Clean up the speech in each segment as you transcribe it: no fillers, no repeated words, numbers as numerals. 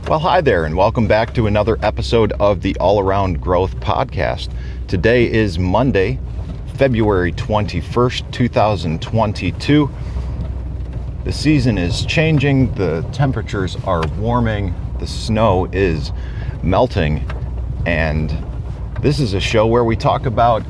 Well, hi there, and welcome back to another episode of the All Around Growth Podcast. Today is Monday, February 21st, 2022. The season is changing, the temperatures are warming, the snow is melting, and this is a show where we talk about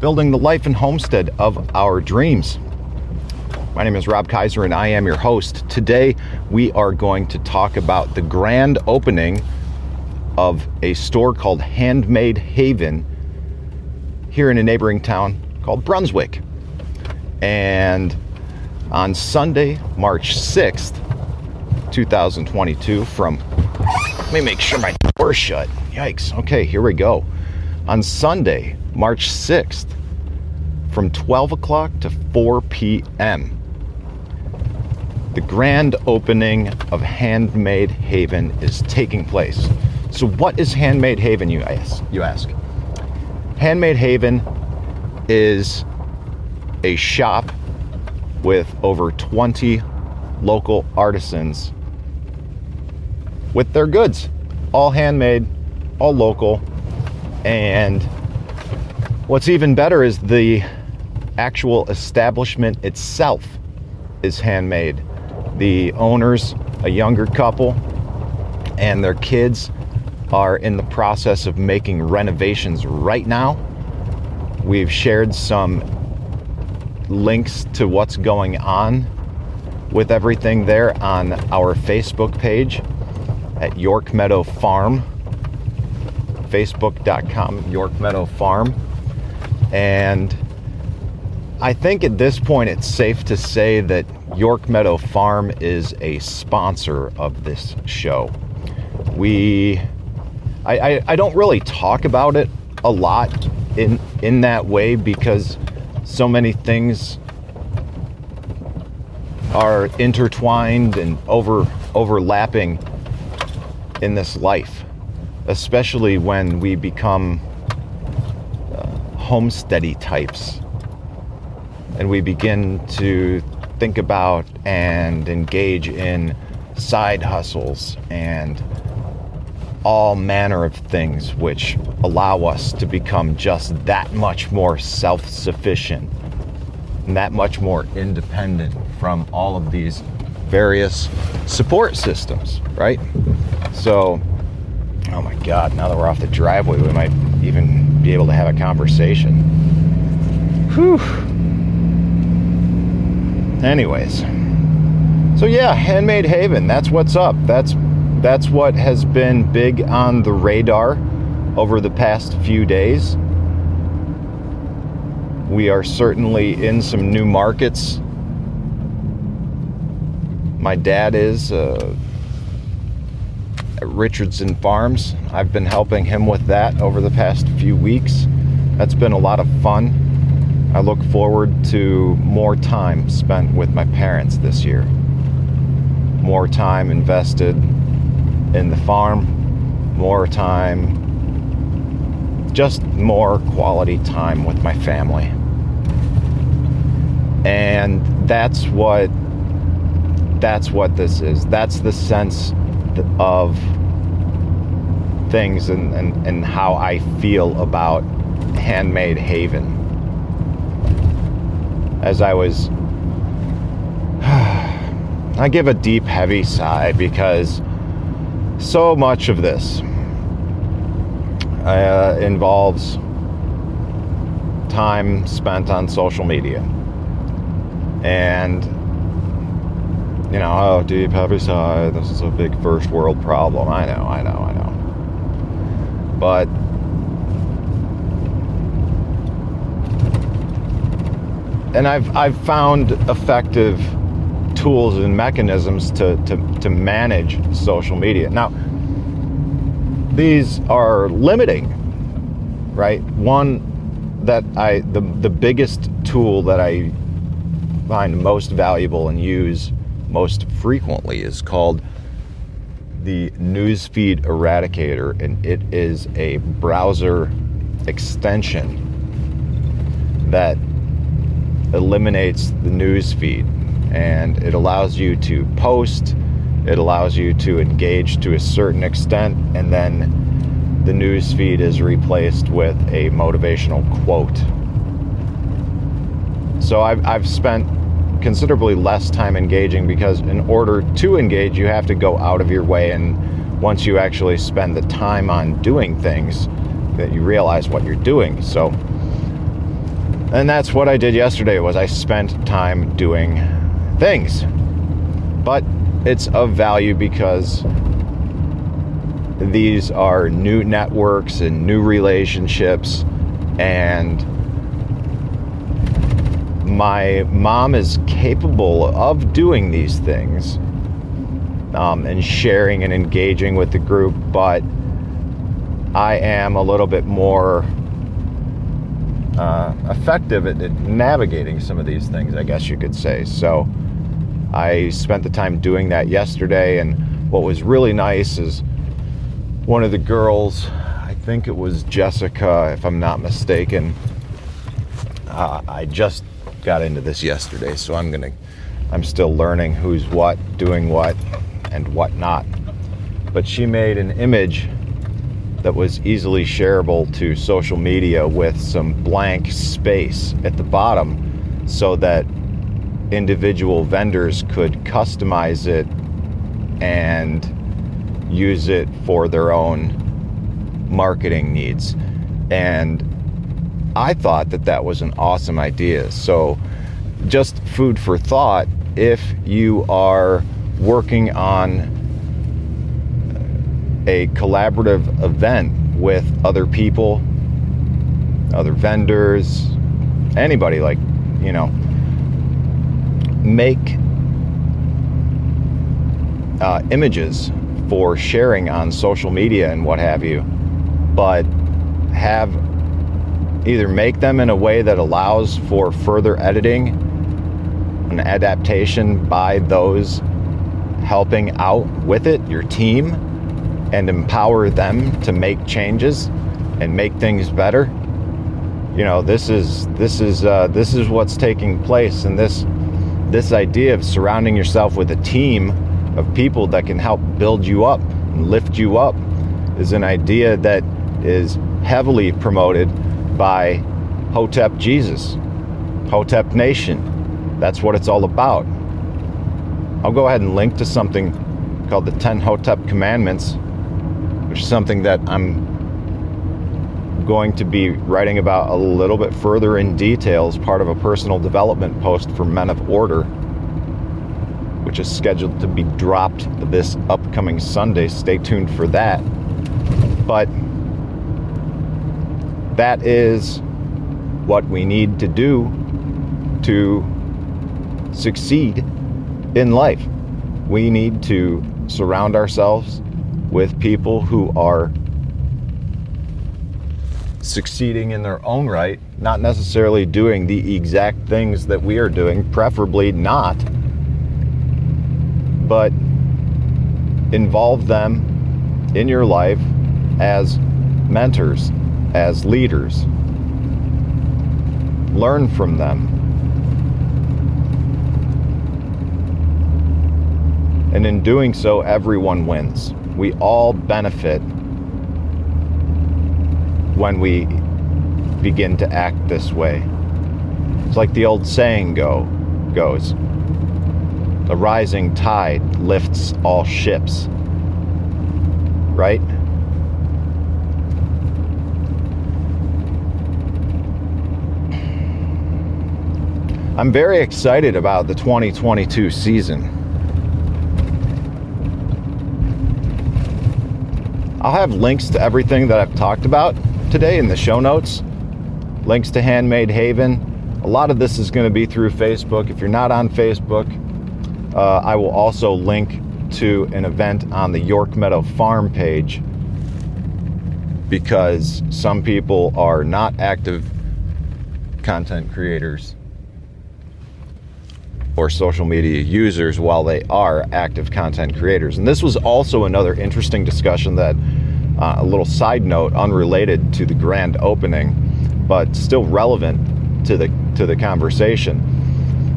building the life and homestead of our dreams. My name is Rob Kaiser and I am your host. Today we are going to talk about the grand opening of a store called Handmade Haven here in a neighboring town called Brunswick. And on Sunday, March 6th, 2022 let me make sure my door's shut. Yikes. Okay, here we go. On Sunday, March 6th, from 12 o'clock to 4 p.m., the grand opening of Handmade Haven is taking place. So what is Handmade Haven, you ask? Handmade Haven is a shop with over 20 local artisans with their goods, all handmade, all local. And what's even better is the actual establishment itself is handmade. The owners, a younger couple, and their kids are in the process of making renovations right now. We've shared some links to what's going on with everything there on our Facebook page at York Meadow Farm, facebook.com, York Meadow Farm. And I think at this point it's safe to say that York Meadow Farm is a sponsor of this show. I don't really talk about it a lot in that way because so many things are intertwined and overlapping in this life, especially when we become homesteady types and we begin to think about and engage in side hustles and all manner of things which allow us to become just that much more self-sufficient and that much more independent from all of these various support systems, right? So, oh my God, now that we're off the driveway, we might even be able to have a conversation. Whew. Anyways, so yeah, Handmade Haven, that's what's up. That's what has been big on the radar over the past few days. We are certainly in some new markets. My dad is at Richardson Farms. I've been helping him with that over the past few weeks. That's been a lot of fun. I look forward to more time spent with my parents this year. More time invested in the farm, more time, just more quality time with my family. And that's what this is. That's the sense of things and how I feel about Handmade Haven. As I give a deep, heavy sigh because so much of this involves time spent on social media. And, deep, heavy sigh, this is a big first world problem. I know. But and I've found effective tools and mechanisms to manage social media. Now, these are limiting, right? One that the biggest tool that I find most valuable and use most frequently is called the Newsfeed Eradicator, and it is a browser extension that eliminates the newsfeed, and it allows you to post It allows you to engage to a certain extent, and then the news feed is replaced with a motivational quote. So I've spent considerably less time engaging, because in order to engage, you have to go out of your way, and once you actually spend the time on doing things, that you realize what you're doing. So, and that's what I did yesterday, was I spent time doing things. But it's of value because these are new networks and new relationships, and my mom is capable of doing these things and sharing and engaging with the group, but I am a little bit more effective at navigating some of these things, I guess you could say. So I spent the time doing that yesterday, and what was really nice is one of the girls, I think it was Jessica, if I'm not mistaken, I just got into this yesterday, so I'm still learning who's what, doing what, and what not. But she made an image that was easily shareable to social media with some blank space at the bottom, so that individual vendors could customize it and use it for their own marketing needs. And I thought that was an awesome idea. So just food for thought, if you are working on a collaborative event with other people, other vendors, anybody, like, you know, make images for sharing on social media and what have you, but either make them in a way that allows for further editing and adaptation by those helping out with it, your team, and empower them to make changes and make things better. You know, this is what's taking place, and this idea of surrounding yourself with a team of people that can help build you up and lift you up is an idea that is heavily promoted by Hotep Jesus, Hotep Nation. That's what it's all about. I'll go ahead and link to something called the 10 Hotep Commandments, which is something that I'm going to be writing about a little bit further in detail as part of a personal development post for Men of Order, which is scheduled to be dropped this upcoming Sunday. Stay tuned for that. But that is what we need to do to succeed in life. We need to surround ourselves with people who are succeeding in their own right, not necessarily doing the exact things that we are doing, preferably not, but involve them in your life as mentors, as leaders. Learn from them. And in doing so, everyone wins. We all benefit when we begin to act this way. It's like the old saying goes, a rising tide lifts all ships, right? I'm very excited about the 2022 season. I'll have links to everything that I've talked about today in the show notes. Links to Handmade Haven. A lot of this is going to be through Facebook. If you're not on Facebook, I will also link to an event on the York Meadow Farm page, because some people are not active content creators or social media users while they are active content creators. And this was also another interesting discussion that, a little side note, unrelated to the grand opening, but still relevant to the conversation.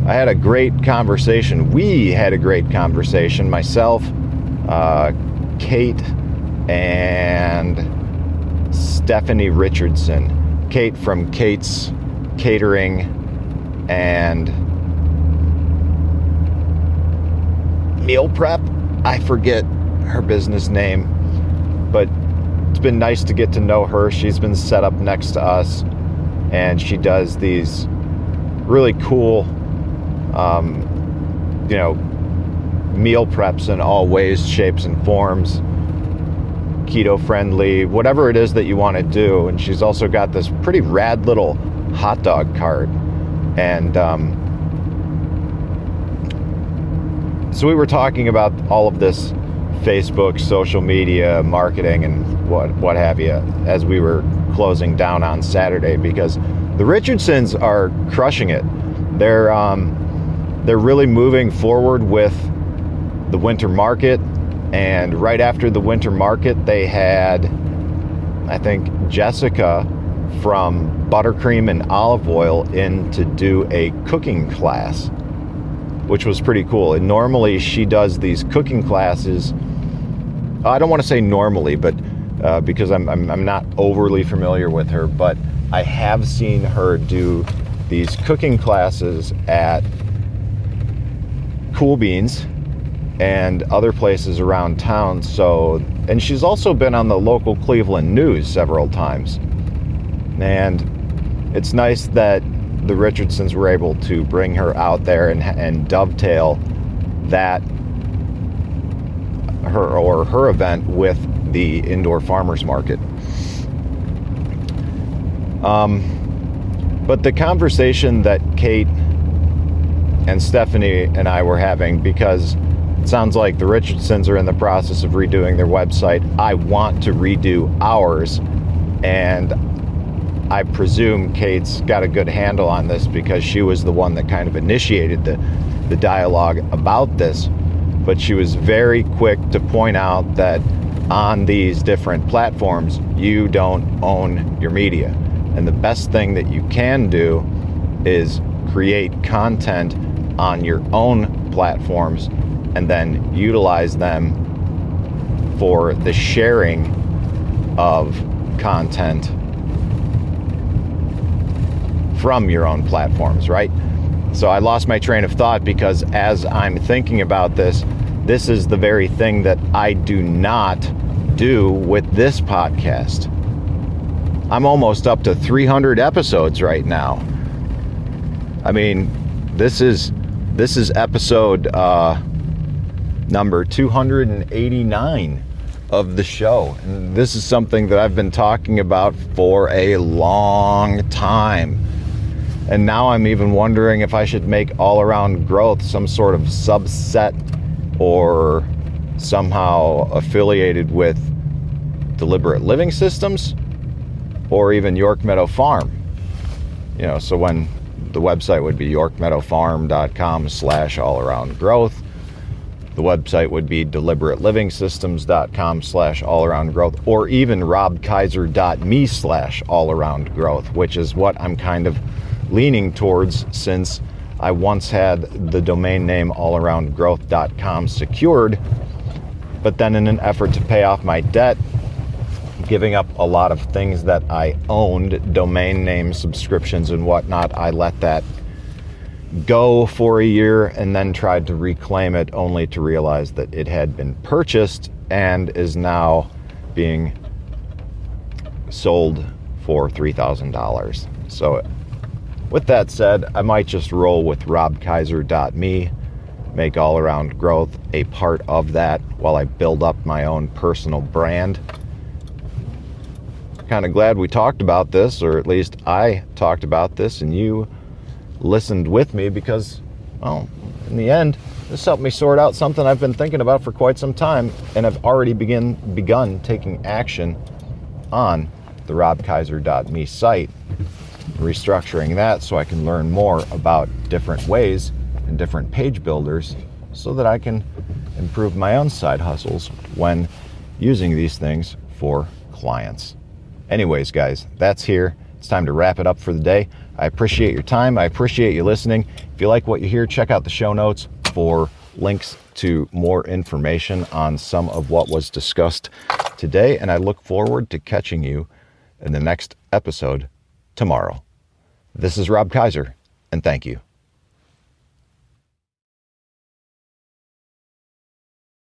I had a great conversation. We had a great conversation, myself, Kate, and Stephanie Richardson. Kate from Kate's Catering and Meal Prep. I forget her business name, but it's been nice to get to know her. She's been set up next to us, and she does these really cool, meal preps in all ways, shapes, and forms. Keto friendly, whatever it is that you want to do. And she's also got this pretty rad little hot dog cart. And so we were talking about all of this Facebook, social media, marketing, and what have you, as we were closing down on Saturday, because the Richardsons are crushing it. They're really moving forward with the winter market, and right after the winter market, they had, I think, Jessica from Buttercream and Olive Oil in to do a cooking class, which was pretty cool. And normally she does these cooking classes. I don't want to say normally, but because I'm not overly familiar with her, but I have seen her do these cooking classes at Cool Beans and other places around town. And she's also been on the local Cleveland news several times. And it's nice that the Richardsons were able to bring her out there and dovetail that her event with the indoor farmers market. But the conversation that Kate and Stephanie and I were having, because it sounds like the Richardsons are in the process of redoing their website. I want to redo ours, and I presume Kate's got a good handle on this because she was the one that kind of initiated the dialogue about this. But she was very quick to point out that on these different platforms, you don't own your media. And the best thing that you can do is create content on your own platforms and then utilize them for the sharing of content from your own platforms, right? So I lost my train of thought, because as I'm thinking about this, this is the very thing that I do not do with this podcast. I'm almost up to 300 episodes right now. I mean, this is episode number 289 of the show. And this is something that I've been talking about for a long time. And now I'm even wondering if I should make All Around Growth some sort of subset or somehow affiliated with Deliberate Living Systems or even York Meadow Farm. So when the website would be yorkmeadowfarm.com/allaroundgrowth. The website would be deliberatelivingsystems.com/allaroundgrowth, or even robkaiser.me/allaroundgrowth, which is what I'm kind of leaning towards, since I once had the domain name allaroundgrowth.com secured, but then in an effort to pay off my debt, giving up a lot of things that I owned, domain name subscriptions and whatnot, I let that go for a year and then tried to reclaim it, only to realize that it had been purchased and is now being sold for $3,000. So with that said, I might just roll with robkaiser.me, make All Around Growth a part of that while I build up my own personal brand. Kind of glad we talked about this, or at least I talked about this and you listened with me, because, well, in the end, this helped me sort out something I've been thinking about for quite some time, and I've already begun taking action on the robkaiser.me site, restructuring that so I can learn more about different ways and different page builders so that I can improve my own side hustles when using these things for clients. Anyways, guys, that's here. It's time to wrap it up for the day. I appreciate your time. I appreciate you listening. If you like what you hear, check out the show notes for links to more information on some of what was discussed today. And I look forward to catching you in the next episode tomorrow. This is Rob Kaiser, and thank you.